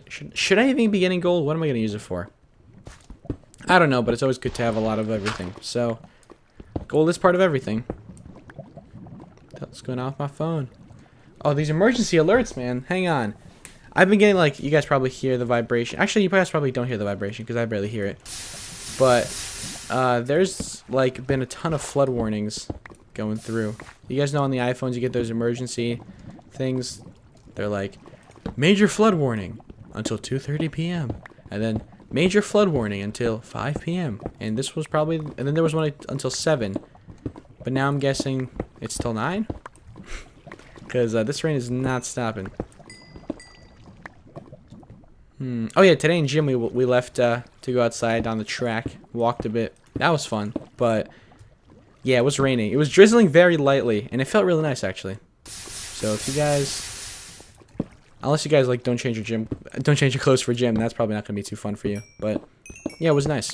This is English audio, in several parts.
Should I even be getting gold? What am I gonna use it for? I don't know, but it's always good to have a lot of everything. So, gold is part of everything. What's going on with my phone? Oh, these emergency alerts, man. Hang on. I've been getting, like, you guys probably hear the vibration. Actually, you guys probably don't hear the vibration because I barely hear it. But there's, like, been a ton of flood warnings going through. You guys know on the iPhones you get those emergency things. They're like, major flood warning until 2:30 p.m. And then major flood warning until 5 p.m. And this was probably, and then there was one until 7. But now I'm guessing it's till 9? Because this rain is not stopping. Oh yeah, today in gym we left to go outside on the track. Walked a bit. That was fun. But yeah, it was raining. It was drizzling very lightly, and it felt really nice actually. So if you guys, unless you guys like don't change your clothes for gym, that's probably not gonna be too fun for you. But yeah, it was nice.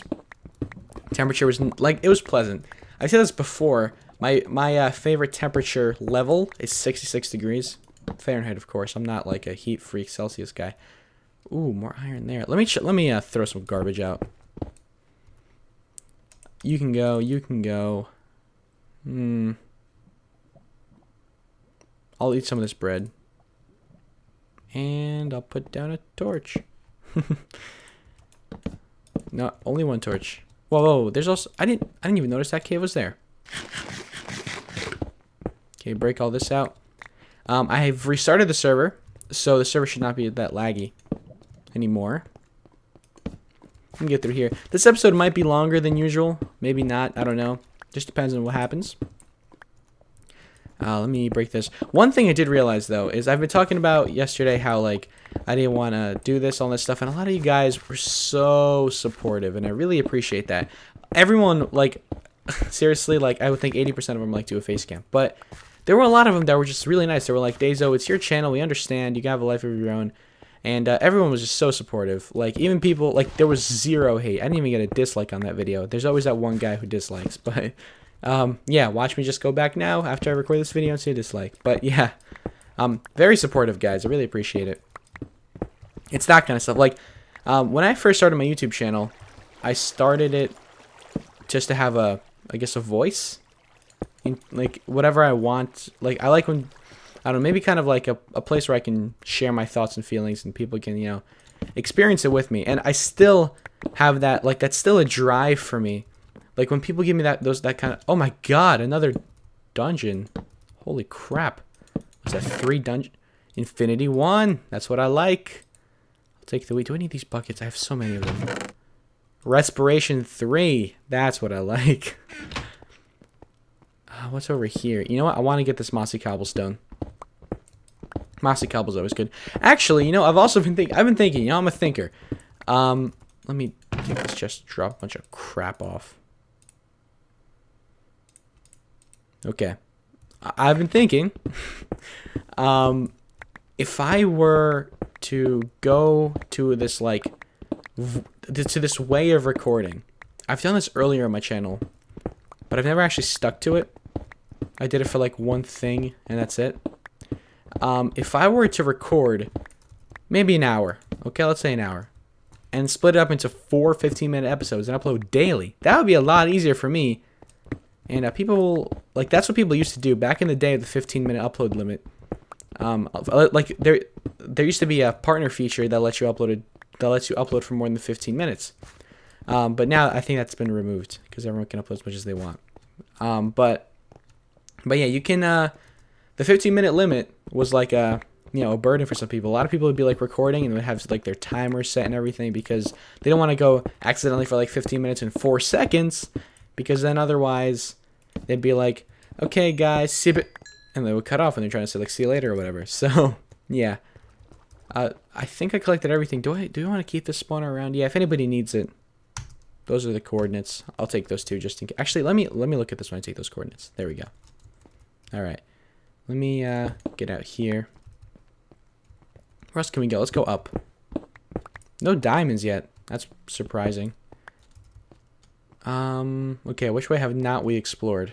Temperature was like, it was pleasant. I said this before. My favorite temperature level is 66 degrees Fahrenheit, of course. I'm not like a heat freak Celsius guy. Ooh, more iron there. Let me throw some garbage out. You can go. You can go. I'll eat some of this bread. And I'll put down a torch. No, only one torch. Whoa, there's also I didn't even notice that cave was there. Okay, break all this out. I have restarted the server, so the server should not be that laggy anymore. We can get through here. This episode might be longer than usual. Maybe not. I don't know. Just depends on what happens. Let me break this. One thing I did realize, though, is I've been talking about yesterday how, like, I didn't want to do this, all this stuff, and a lot of you guys were so supportive, and I really appreciate that. Everyone, like, seriously, like, I would think 80% of them like do a face cam, but there were a lot of them that were just really nice. They were like, Dayzo, it's your channel, we understand, you can have a life of your own. And everyone was just so supportive. Like, even people, like, there was zero hate. I didn't even get a dislike on that video. There's always that one guy who dislikes. But, yeah, watch me just go back now after I record this video and see a dislike. But, yeah, very supportive, guys. I really appreciate it. It's that kind of stuff. Like, when I first started my YouTube channel, I started it just to have I guess, a voice. In, like, whatever I want. Like, I like when... I don't know, maybe kind of like a place where I can share my thoughts and feelings and people can, you know, experience it with me. And I still have that, like, that's still a drive for me. Like, when people give me that kind of, oh my god, another dungeon. Holy crap. Was that 3 dungeon? Infinity 1. That's what I like. I'll take the wheat. Do I need these buckets? I have so many of them. Respiration 3. That's what I like. What's over here? You know what? I want to get this mossy cobblestone. Mossy cobble's always good. Actually, you know, I've been thinking, you know, I'm a thinker. Let me take this chest, drop a bunch of crap off. Okay. I've been thinking, if I were to go to this, like, to this way of recording, I've done this earlier on my channel, but I've never actually stuck to it. I did it for, like, one thing, and that's it. If I were to record maybe an hour, okay, let's say an hour, and split it up into 4 15-minute episodes and upload daily, that would be a lot easier for me. And people, like, that's what people used to do back in the day, the 15-minute upload limit. Like, there used to be a partner feature that lets you upload for more than 15 minutes. But now I think that's been removed because everyone can upload as much as they want. But yeah, you can. The 15-minute limit was like a burden for some people. A lot of people would be like recording and would have like their timer set and everything because they don't want to go accidentally for like 15 minutes and 4 seconds because then otherwise they'd be like, okay guys, see it, and they would cut off and they're trying to say like see you later or whatever. So yeah, I think I collected everything. Do I want to keep this spawner around? Yeah, if anybody needs it, those are the coordinates. I'll take those two just in case. Actually, let me look at this when I take those coordinates. There we go. All right. Let me get out here. Where else can we go? Let's go up. No diamonds yet. That's surprising. Okay, which way have not we explored?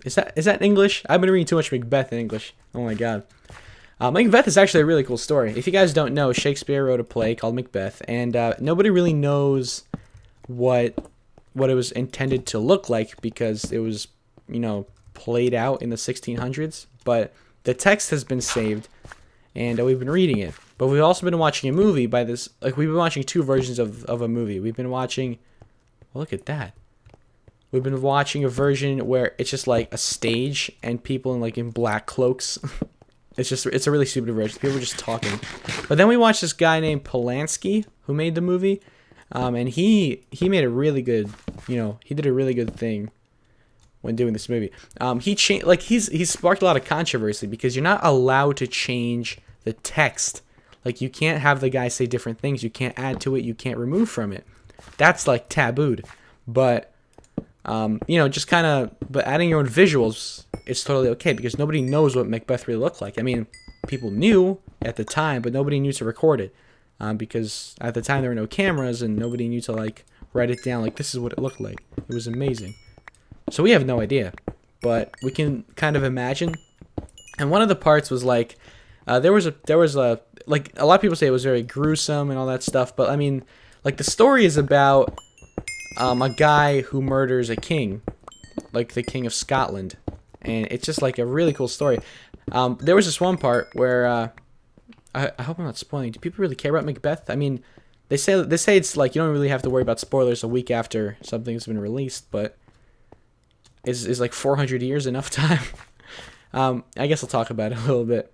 Is that English? I've been reading too much Macbeth in English. Oh my god. Macbeth is actually a really cool story. If you guys don't know, Shakespeare wrote a play called Macbeth, and nobody really knows what it was intended to look like because it was, played out in the 1600s. But the text has been saved, and we've been reading it. But we've also been watching a movie by this. Like, we've been watching two versions of a movie. We've been watching. Well, look at that. We've been watching a version where it's just like a stage and people in black cloaks. It's a really stupid version. People are just talking. But then we watched this guy named Polanski who made the movie, and he made a really good, he did a really good thing when doing this movie. He's sparked a lot of controversy because you're not allowed to change the text. Like, you can't have the guy say different things. You can't add to it. You can't remove from it. That's like tabooed. But but adding your own visuals is totally okay because nobody knows what Macbeth really looked like. I mean, people knew at the time, but nobody knew to record it because at the time there were no cameras and nobody knew to write it down. Like, this is what it looked like. It was amazing. So we have no idea, but we can kind of imagine. And one of the parts was there was a a lot of people say it was very gruesome and all that stuff, but I mean, the story is about a guy who murders a king, like the King of Scotland, and it's just a really cool story. There was this one part where I hope I'm not spoiling. Do people really care about Macbeth? I mean, they say it's you don't really have to worry about spoilers a week after something's been released, but is 400 years enough time? I guess I'll talk about it a little bit.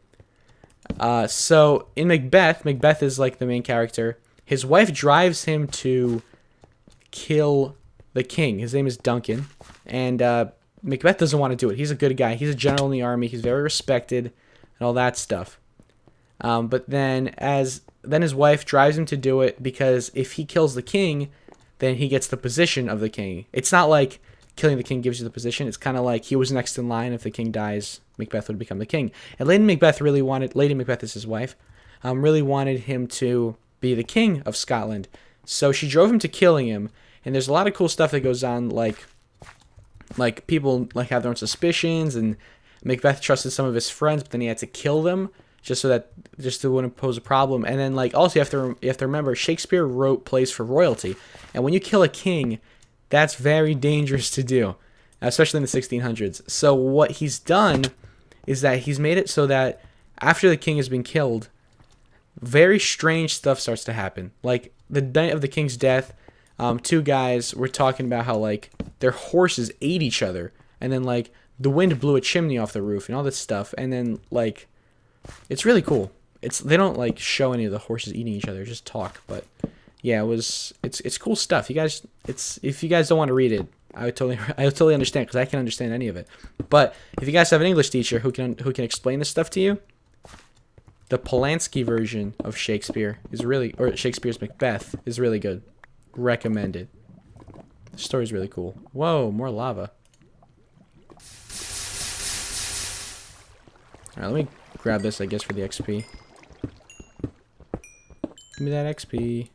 So in Macbeth is the main character. His wife drives him to kill the king. His name is Duncan, and Macbeth doesn't want to do it. He's a good guy. He's a general in the army. He's very respected and all that stuff. But then his wife drives him to do it because if he kills the king, then he gets the position of the king. It's not like killing the king gives you the position. It's kind of like he was next in line. If the king dies, Macbeth would become the king. And Lady Macbeth is his wife, really wanted him to be the king of Scotland. So she drove him to killing him. And there's a lot of cool stuff that goes on, like people have their own suspicions, and Macbeth trusted some of his friends, but then he had to kill them just to wouldn't pose a problem. And then also you have to remember Shakespeare wrote plays for royalty, and when you kill a king, that's very dangerous to do, especially in the 1600s. So what he's done is that he's made it so that after the king has been killed, very strange stuff starts to happen. Like the night of the king's death, two guys were talking about how their horses ate each other, and then the wind blew a chimney off the roof and all this stuff, and then it's really cool. They don't show any of the horses eating each other, just talk. But yeah, it's cool stuff. If you guys don't want to read it, I totally understand because I can't understand any of it. But if you guys have an English teacher who can explain this stuff to you, the Polanski version of Shakespeare or Shakespeare's Macbeth is really good. Recommend it. The story's really cool. Whoa, more lava. Alright, let me grab this, I guess, for the XP. Give me that XP.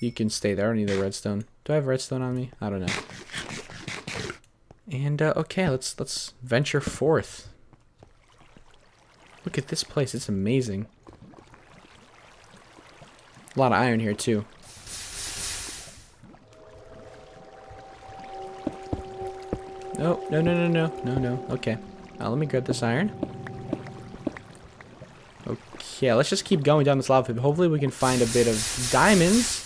You can stay there. I don't need the redstone. Do I have redstone on me? I don't know. And, okay, let's venture forth. Look at this place. It's amazing. A lot of iron here, too. No. Okay. Let me grab this iron. Okay, let's just keep going down this lava pit. Hopefully we can find a bit of diamonds.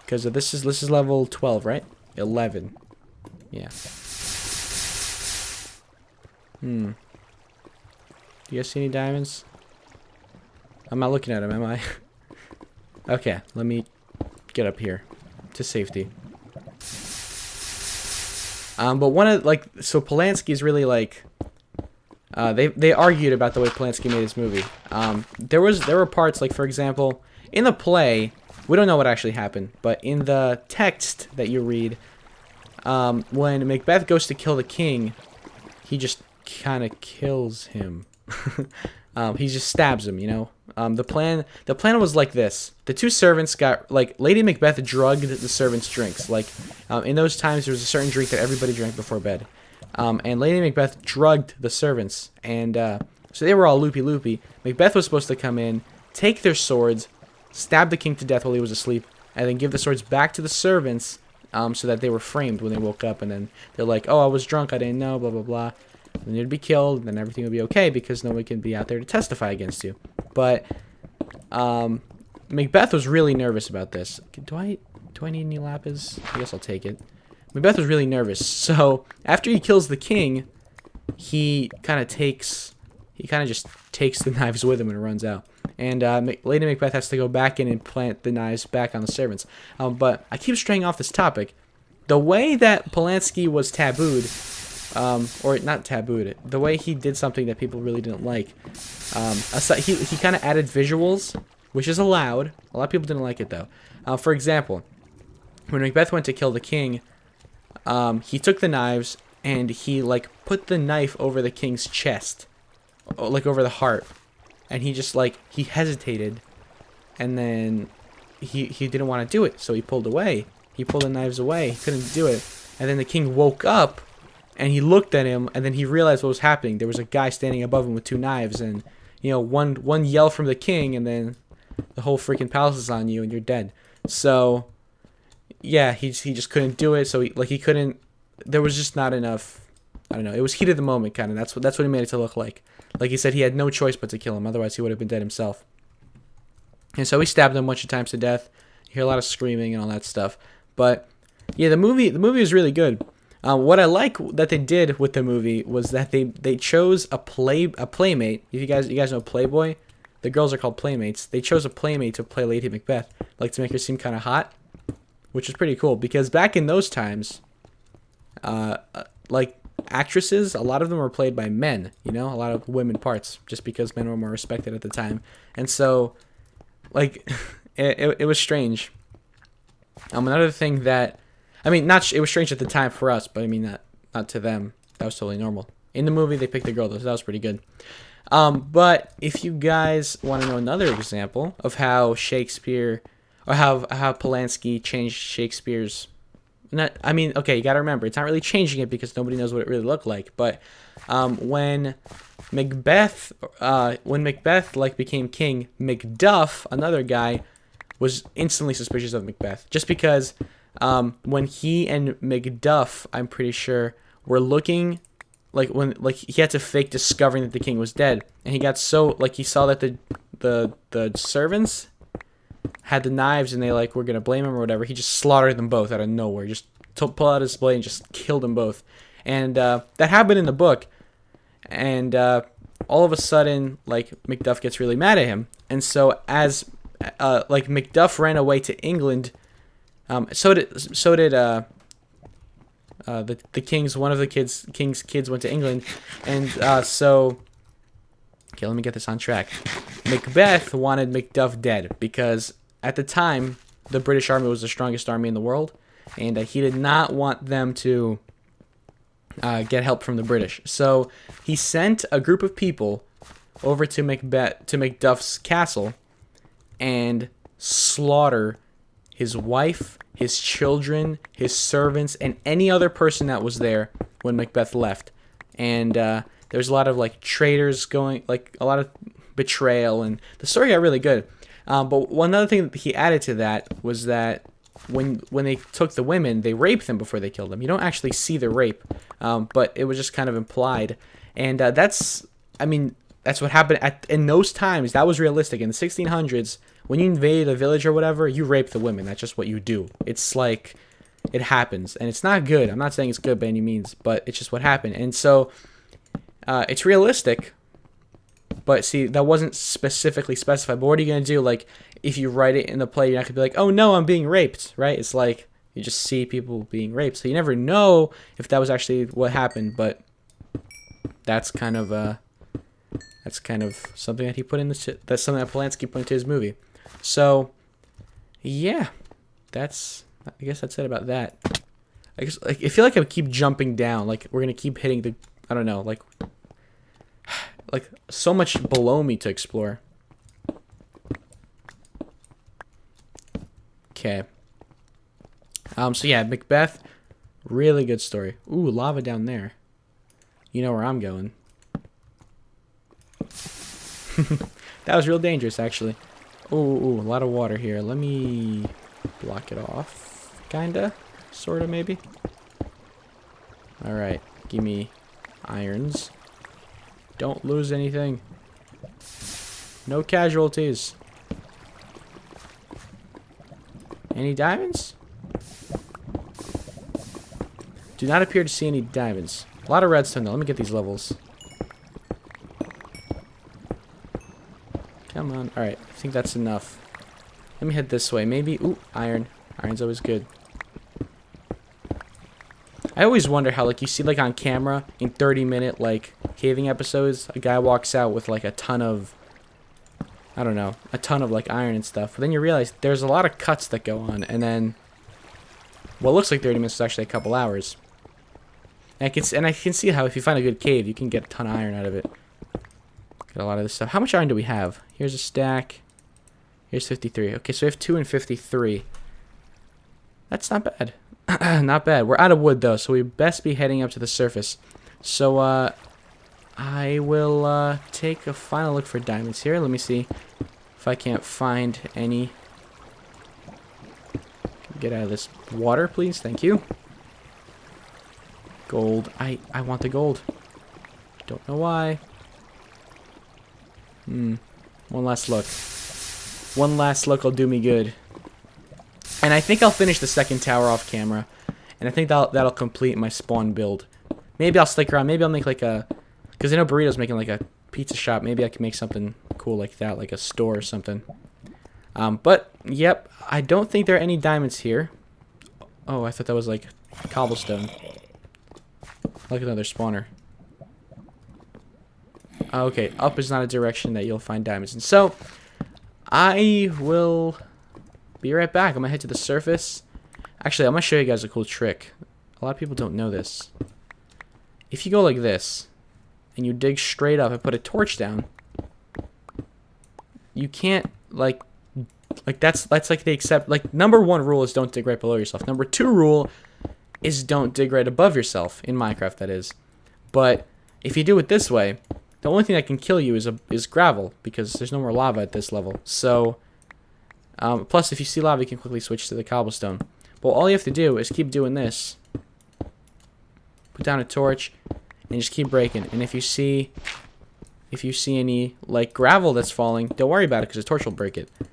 Because this is level 12, right? 11. Yeah. Do you guys see any diamonds? I'm not looking at them, am I? Okay, let me get up here to safety. But one of so Polanski is really they argued about the way Polanski made this movie. There were parts for example, in the play, we don't know what actually happened, but in the text that you read, when Macbeth goes to kill the king, he just kind of kills him. He just stabs him, The plan was like this. The two servants got, Lady Macbeth drugged the servants' drinks. In those times, there was a certain drink that everybody drank before bed. And Lady Macbeth drugged the servants. And So they were all loopy-loopy. Macbeth was supposed to come in, take their swords, stab the king to death while he was asleep, and then give the swords back to the servants so that they were framed when they woke up. And then they're like, oh, I was drunk, I didn't know, blah, blah, blah. And they'd be killed, and then everything would be okay because nobody can be out there to testify against you. But Macbeth was really nervous about this. Do I need any lapis? I guess I'll take it. Macbeth was really nervous. So after he kills the king, he kind of just takes the knives with him and runs out. And Lady Macbeth has to go back in and plant the knives back on the servants. But I keep straying off this topic. The way that Polanski was tabooed, or not tabooed, the way he did something that people really didn't like, he kind of added visuals, which is allowed. A lot of people didn't like it, though. For example, when Macbeth went to kill the king, he took the knives and he, like, put the knife over the king's chest, like over the heart, and he just, like, he hesitated, and then he didn't want to do it, so he pulled away. He pulled the knives away. He couldn't do it, and then the king woke up, and he looked at him, and then he realized what was happening. There was a guy standing above him with two knives, and, you know, one yell from the king, and then the whole freaking palace is on you, and you're dead. So, yeah, he just couldn't do it, so he couldn't. There was just not enough. I don't know. It was heat of the moment, kind of. That's what he made it to look like. Like he said, he had no choice but to kill him. Otherwise, he would have been dead himself. And so he stabbed him a bunch of times to death. You hear a lot of screaming and all that stuff. But yeah, the movie was really good. What I like that they did with the movie was that they chose a playmate. If you guys know Playboy, the girls are called playmates. They chose a playmate to play Lady Macbeth, like to make her seem kind of hot, which is pretty cool because back in those times, like actresses, a lot of them were played by men, you know, a lot of women parts, just because men were more respected at the time. And so, like, it was strange. Another thing that, I mean, it was strange at the time for us, but I mean, not to them. That was totally normal. In the movie, they picked the girl, though, so that was pretty good. But if you guys want to know another example of how Shakespeare, or how Polanski changed Shakespeare's, okay, you gotta remember, it's not really changing it because nobody knows what it really looked like. But when Macbeth like became king, Macduff, another guy, was instantly suspicious of Macbeth, just because when he and Macduff, I'm pretty sure, were looking, like he had to fake discovering that the king was dead, and he got so, like, he saw that the servants had the knives and they were gonna blame him or whatever. He just slaughtered them both out of nowhere, just pull out his blade and just killed them both. And that happened in the book, and all of a sudden, like, Macduff gets really mad at him, and so as Macduff ran away to England, so did the king's, one of the king's kids went to England, and so, okay, let me get this on track. Macbeth wanted Macduff dead because at the time the British army was the strongest army in the world, and he did not want them to get help from the British. So he sent a group of people over to Macduff's castle and slaughter his wife, his children, his servants, and any other person that was there when Macbeth left. And there's a lot of, like, traitors going, like, a lot of betrayal, and the story got really good. But one other thing that he added to that was that when they took the women, they raped them before they killed them. You don't actually see the rape, but it was just kind of implied. And that's what happened in those times. That was realistic. In the 1600s, when you invade a village or whatever, you rape the women. That's just what you do. It's like, it happens, and it's not good. I'm not saying it's good by any means, but it's just what happened. And so it's realistic, but see, that wasn't specifically specified. But what are you going to do? Like, if you write it in the play, you're not going to be like, oh no, I'm being raped, right? It's like, you just see people being raped. So you never know if that was actually what happened, but that's kind of something that he put in that's something that Polanski put into his movie. So, yeah, I guess that's it about that. I feel like I keep jumping down. Like, we're going to keep hitting I don't know, like so much below me to explore. Okay. So yeah, Macbeth, really good story. Ooh, lava down there. You know where I'm going. That was real dangerous, actually. Ooh, a lot of water here. Let me block it off. Kinda. Sorta, maybe. Alright. Give me irons. Don't lose anything. No casualties. Any diamonds? Do not appear to see any diamonds. A lot of redstone, though. Let me get these levels. Come on. Alright, I think that's enough. Let me head this way. Maybe... Ooh, iron. Iron's always good. I always wonder how, like, you see, like, on camera, in 30-minute, like, caving episodes, a guy walks out with, like, a ton of... I don't know. A ton of, like, iron and stuff. But then you realize there's a lot of cuts that go on. And then... what looks like 30 minutes is actually a couple hours. And I can see how if you find a good cave, you can get a ton of iron out of it. Got a lot of this stuff. How much iron do we have? Here's a stack. Here's 53. Okay, so we have 2 and 53. That's not bad. Not bad. We're out of wood, though, so we best be heading up to the surface. So, I will, take a final look for diamonds here. Let me see if I can't find any. Get out of this water, please. Thank you. Gold. I want the gold. Don't know why. One last look. One last look will do me good. And I think I'll finish the second tower off camera. And I think that'll complete my spawn build. Maybe I'll stick around. Maybe I'll make like a... because I know Burrito's making like a pizza shop. Maybe I can make something cool like that. Like a store or something. But, yep. I don't think there are any diamonds here. Oh, I thought that was like cobblestone. Like another spawner. Okay, up is not a direction that you'll find diamonds in. So, I will be right back. I'm going to head to the surface. Actually, I'm going to show you guys a cool trick. A lot of people don't know this. If you go like this, and you dig straight up and put a torch down, you can't, like that's like they accept, like, number 1 rule is don't dig right below yourself. Number 2 rule is don't dig right above yourself, in Minecraft, that is. But if you do it this way, the only thing that can kill you is gravel, because there's no more lava at this level. So, plus if you see lava, you can quickly switch to the cobblestone. But all you have to do is keep doing this. Put down a torch, and just keep breaking. And if you see any, like, gravel that's falling, don't worry about it, because the torch will break it. You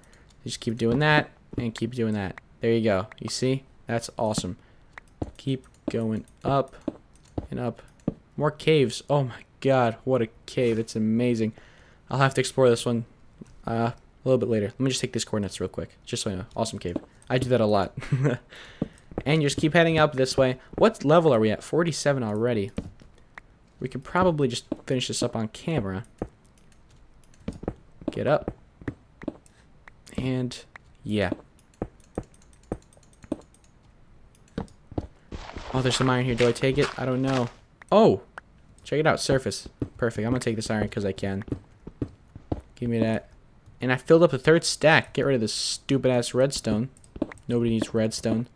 just keep doing that, and keep doing that. There you go. You see? That's awesome. Keep going up and up. More caves. Oh my god, what a cave. It's amazing. I'll have to explore this one a little bit later. Let me just take these coordinates real quick, just so I know. Awesome cave. I do that a lot. And you just keep heading up this way. What level are we at? 47 already. We could probably just finish this up on camera. Get up. And, yeah. Oh, there's some iron here. Do I take it? I don't know. Oh! Check it out. Surface. Perfect. I'm going to take this iron because I can. Give me that. And I filled up the 3rd stack. Get rid of this stupid-ass redstone. Nobody needs redstone.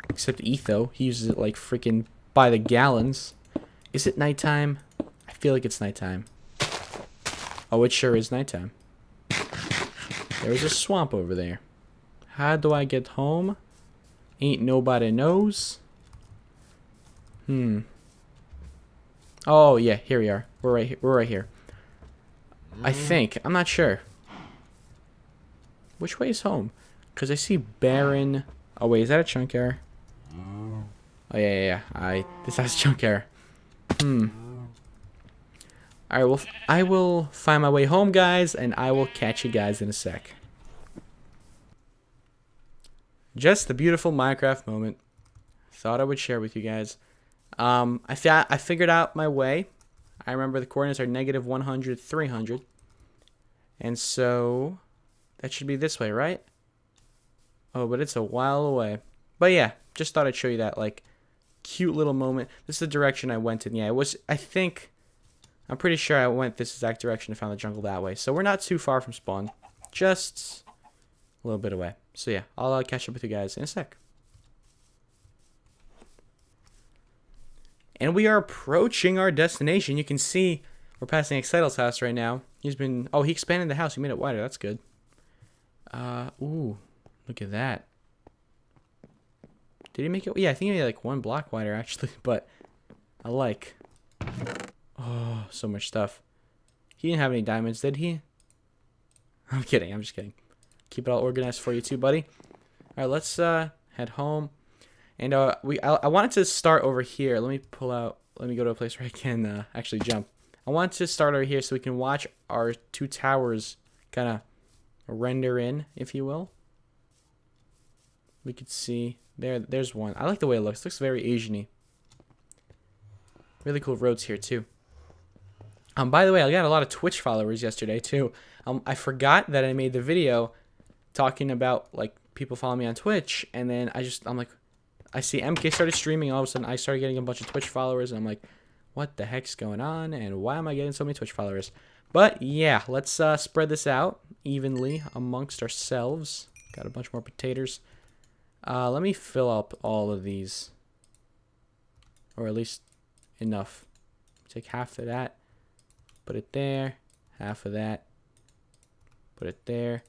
Except Etho. He uses it like freaking by the gallons. Is it nighttime? I feel like it's nighttime. Oh, it sure is nighttime. There's a swamp over there. How do I get home? Ain't nobody knows. Oh, yeah, here we are. We're right here. We're right here. I think. I'm not sure. Which way is home? Because I see barren... Oh, wait, is that a chunk error? Oh, yeah. This has chunk error. Alright, well, I will find my way home, guys, and I will catch you guys in a sec. Just a beautiful Minecraft moment. Thought I would share with you guys. I figured out my way. I remember the coordinates are -100, 300. And so, that should be this way, right? Oh, but it's a while away. But yeah, just thought I'd show you that, like, cute little moment. This is the direction I went in. Yeah, it was, I'm pretty sure I went this exact direction and found the jungle that way. So we're not too far from spawn. Just a little bit away. So yeah, I'll catch up with you guys in a sec. And we are approaching our destination. You can see We're passing Excitel's house right now. He's been... Oh, he expanded the house. He made it wider. That's good. Ooh. Look at that. Did he make it? Yeah, I think he made it like 1 block wider, actually. But I like... Oh, so much stuff. He didn't have any diamonds, did he? I'm kidding. I'm just kidding. Keep it all organized for you too, buddy. All right, let's head home. And I wanted to start over here. Let me pull out. Let me go to a place where I can actually jump. I want to start over here so we can watch our 2 towers kind of render in, if you will. We could see there's one. I like the way it looks. It looks very Asian-y. Really cool roads here too. By the way, I got a lot of Twitch followers yesterday too. I forgot that I made the video talking about like people follow me on Twitch, and then I'm like, I see MK started streaming. All of a sudden, I started getting a bunch of Twitch followers, and I'm like, what the heck's going on? And why am I getting so many Twitch followers? But yeah, let's spread this out evenly amongst ourselves. Got a bunch more potatoes. Let me fill up all of these, or at least enough. Take half of that, put it there. Half of that, put it there.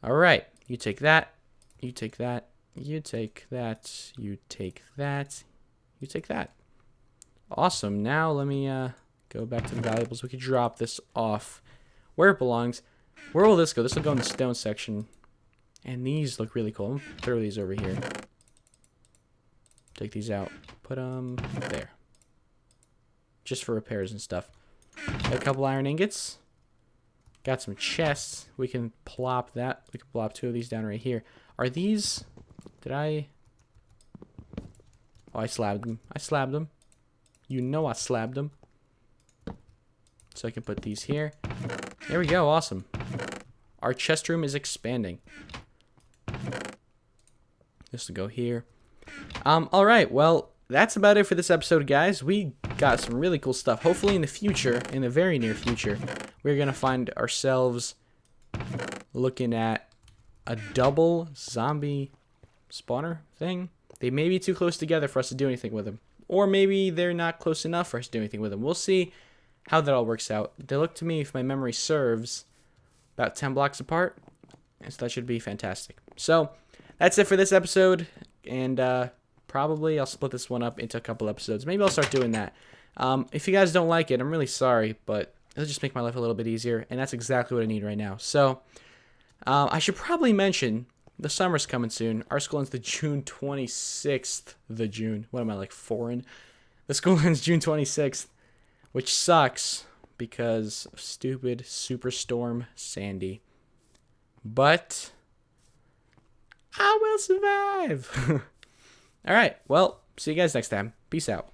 All right, you take that. You take that. You take that. You take that. You take that. Awesome. Now let me go back to the valuables. We could drop this off where it belongs. Where will this go? This will go in the stone section. And these look really cool. I'm gonna throw these over here. Take these out. Put them there. Just for repairs and stuff. Got a couple iron ingots. Got some chests. We can plop that. We can plop 2 of these down right here. Are these... Did I... Oh, I slabbed them. I slabbed them. You know I slabbed them. So I can put these here. There we go. Awesome. Our chest room is expanding. This will go here. Alright, well, that's about it for this episode, guys. We got some really cool stuff. Hopefully in the future, in the very near future, we're going to find ourselves looking at a double zombie spawner thing. They may be too close together for us to do anything with them. Or maybe they're not close enough for us to do anything with them. We'll see how that all works out. They look to me, if my memory serves, about 10 blocks apart. And so that should be fantastic. So that's it for this episode. And probably I'll split this one up into a couple episodes. Maybe I'll start doing that. If you guys don't like it, I'm really sorry. But it'll just make my life a little bit easier. And that's exactly what I need right now. So I should probably mention... The summer's coming soon. Our school ends the June 26th. What am I, like, foreign? The school ends June 26th, which sucks because of stupid Superstorm Sandy. But I will survive. All right. Well, see you guys next time. Peace out.